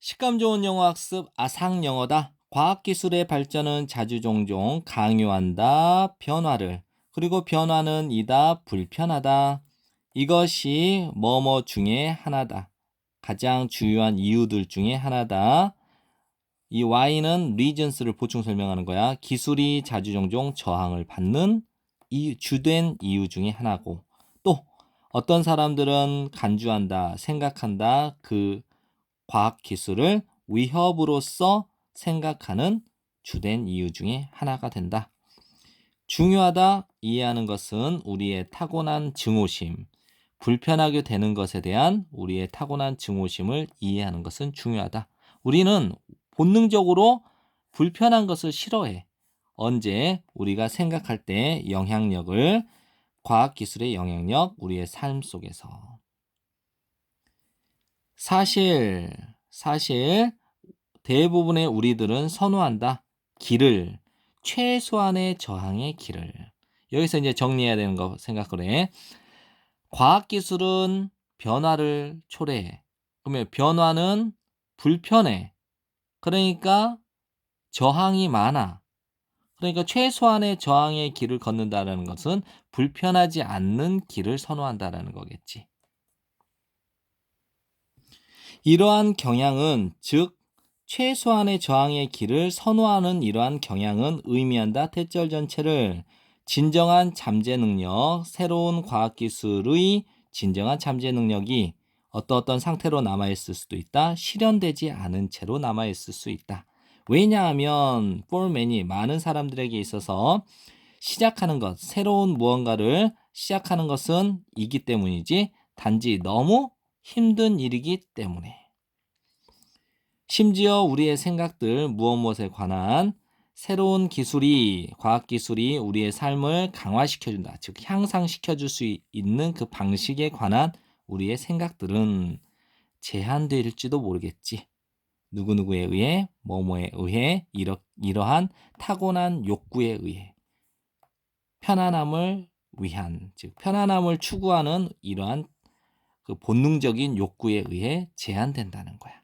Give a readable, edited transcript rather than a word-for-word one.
식감 좋은 영어 학습 아상 영어다. 과학기술의 발전은 자주 종종 강요한다. 변화를. 그리고 변화는 이다 불편하다. 이것이 뭐뭐 중에 하나다. 가장 주요한 이유들 중에 하나다. 이 Y는 reasons를 보충 설명하는 거야. 기술이 자주 종종 저항을 받는 주된 이유 중에 하나고, 또 어떤 사람들은 간주한다, 생각한다. 그 과학 기술을 위협으로서 생각하는 주된 이유 중에 하나가 된다. 중요하다 이해하는 것은 우리의 타고난 증오심, 불편하게 되는 것에 대한 우리의 타고난 증오심을 이해하는 것은 중요하다. 우리는 본능적으로 불편한 것을 싫어해. 언제 우리가 생각할 때 영향력을, 과학기술의 영향력, 우리의 삶 속에서. 사실 대부분의 우리들은 선호한다. 길을, 최소한의 저항의 길을. 여기서 이제 정리해야 되는 거 생각을 해. 과학기술은 변화를 초래해. 그러면 변화는 불편해. 그러니까 저항이 많아. 그러니까 최소한의 저항의 길을 걷는다는 것은 불편하지 않는 길을 선호한다는 거겠지. 이러한 경향은, 즉 최소한의 저항의 길을 선호하는 이러한 경향은 의미한다. 태절 전체를 진정한 잠재 능력, 새로운 과학기술의 진정한 잠재 능력이 어떤 상태로 남아있을 수도 있다. 실현되지 않은 채로 남아있을 수 있다. 왜냐하면 for many, 많은 사람들에게 있어서 시작하는 것, 새로운 무언가를 시작하는 것은 이기 때문이지, 단지 너무 힘든 일이기 때문에. 심지어 우리의 생각들, 무엇에 관한 새로운 기술이, 과학기술이 우리의 삶을 강화시켜준다. 즉 향상시켜줄 수 있는 그 방식에 관한 우리의 생각들은 제한될지도 모르겠지. 누구누구에 의해, 뭐뭐에 의해, 이러한 타고난 욕구에 의해, 편안함을 위한, 즉 편안함을 추구하는 이러한 그 본능적인 욕구에 의해 제한된다는 거야.